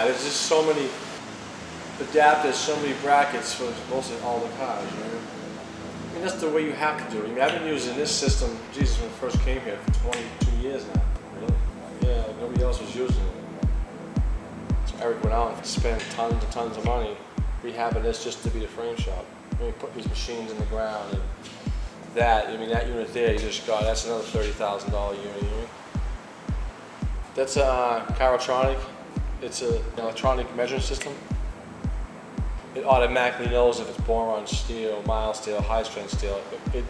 Yeah, there's just so many adapters, so many brackets for mostly all the cars, right? I mean, that's the way you have to do it. I mean, I've been using this system, Jesus, when I first came here for 22 years now. Really? Yeah, nobody else was using it. So Eric went out and spent tons and tons of money rehabbing this just to be the frame shop. I mean, put these machines in the ground and that unit there you just got, that's another $30,000 unit. You know? That's a Car-o-Tronic. It's an electronic measuring system. It automatically knows if it's boron steel, mild steel, high strength steel.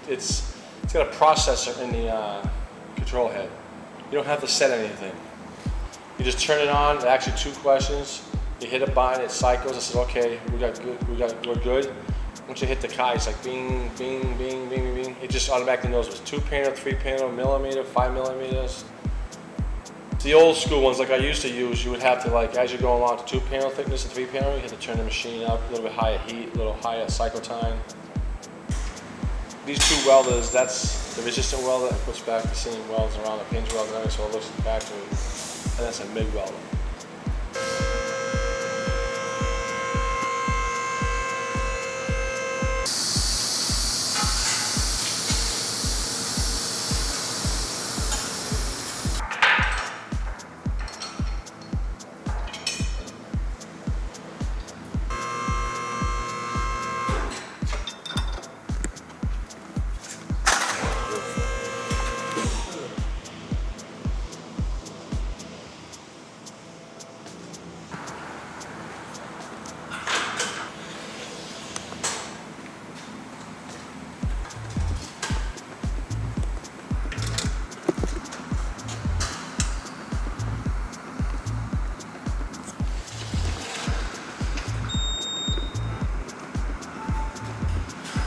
It's got a processor in the control head. You don't have to set anything. You just turn it on. It's actually 2 questions. You hit a button, it cycles. It says, okay, we're good. Once you hit the car, it's like bing, bing, bing, bing, bing. It just automatically knows if it's 2-panel, 3-panel, millimeter, 5 millimeters. The old school ones, like I used to use, you would have to, like, as you're going along to 2-panel thickness and 3-panel, you have to turn the machine up, a little bit higher heat, a little higher cycle time. These 2 welders, that's the resistant welder that puts back the same welds around the hinge welder, so it looks at the factory, and that's a MIG welder.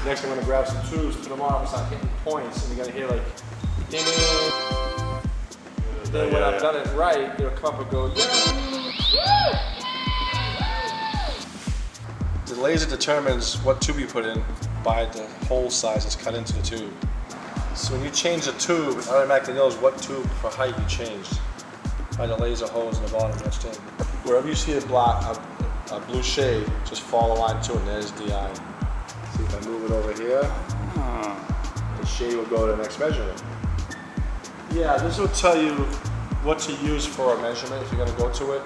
Next, I'm going to grab some tubes, put them on, and start hitting points, and you're going to hear like, ding, ding. Then when I've done it right, it'll come up and go, The laser determines what tube you put in by the hole size that's cut into the tube. So when you change the tube, it automatically knows what tube for height you changed by the laser holes in the bottom etched in. Wherever you see a blue shade, just follow line to it, and there's DI. See if I move it over here, the shade will go to the next measurement. Yeah, this will tell you what to use for a measurement if you're going to go to it.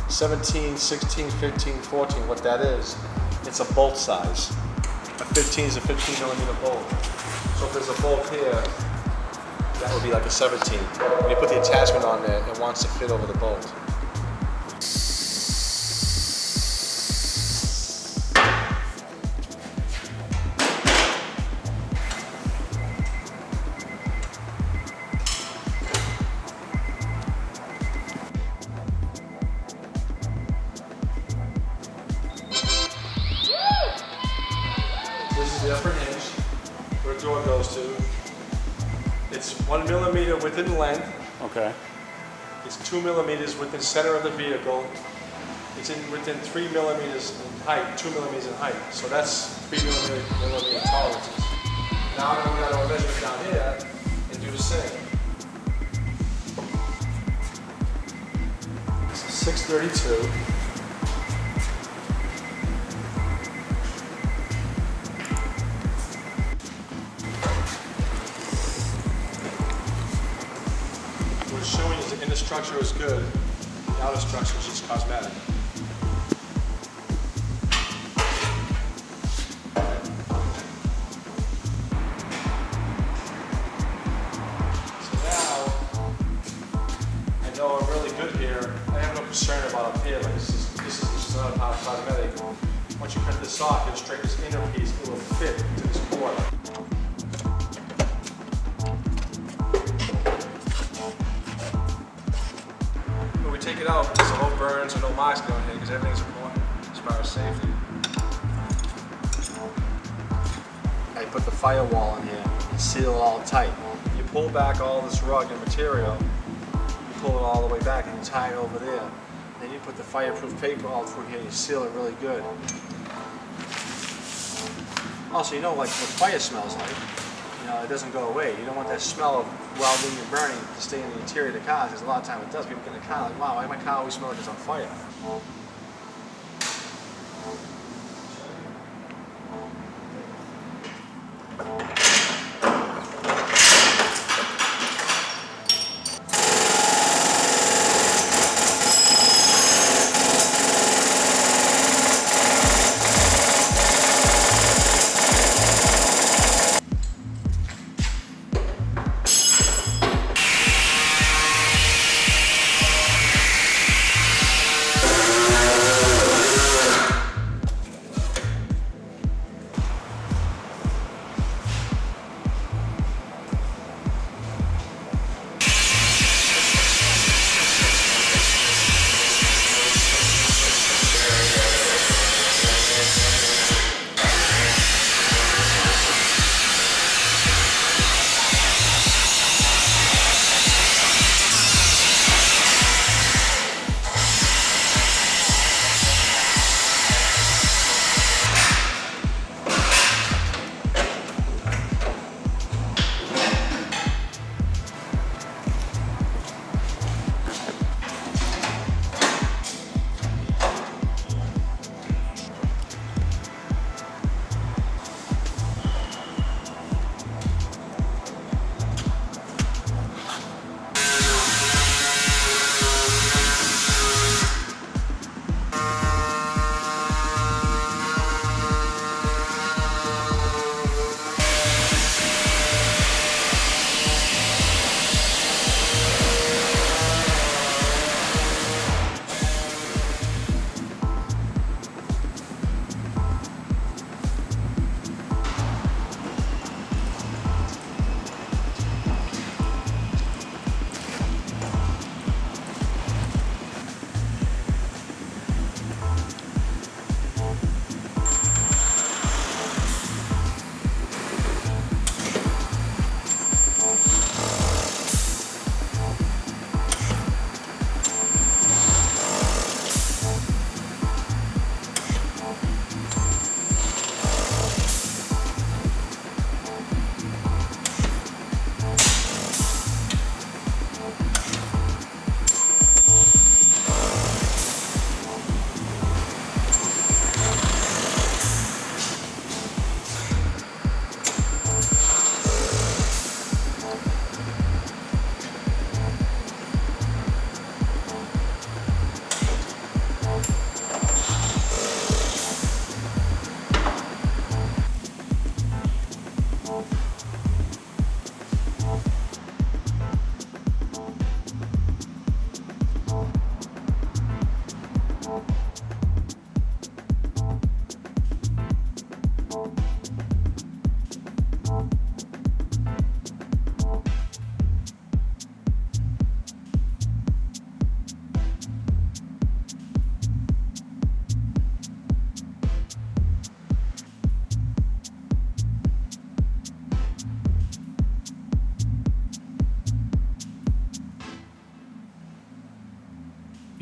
17, 16, 15, 14, what that is, it's a bolt size. A 15 is a 15 millimeter bolt. So if there's a bolt here, that would be like a 17. When you put the attachment on there, it wants to fit over the bolt. This is the upper hinge where the door goes to. It's 1 millimeter within length. Okay. It's 2 millimeters within the center of the vehicle. It's within 3 millimeters in height, 2 millimeters in height. So that's 3 millimeter tolerances. Now I'm going to go measure down here and do the same. This is 632. What it's showing is the inner structure is good, the outer structure is just cosmetic. So now, I know I'm really good here. I have no concern about up here, like this is not a part of cosmetic. Once you cut this off, you'll straighten this inner piece, it will fit to this quarter. Take it out, there's no burns or no marks going here because everything's important as far as safety. I put the firewall in here and seal it all tight. You pull back all this rug and material, you pull it all the way back and you tie it over there. Then you put the fireproof paper all through here and you seal it really good. Also, you know like what fire smells like. You know, it doesn't go away. You don't want that smell of welding and burning to stay in the interior of the car, because a lot of times it does. People get in the car like, wow, why my car always smells like it's on fire?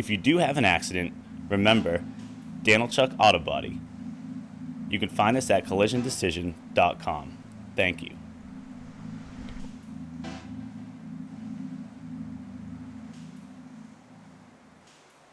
If you do have an accident, remember Danilchuk Auto Body. You can find us at collisiondecision.com. Thank you.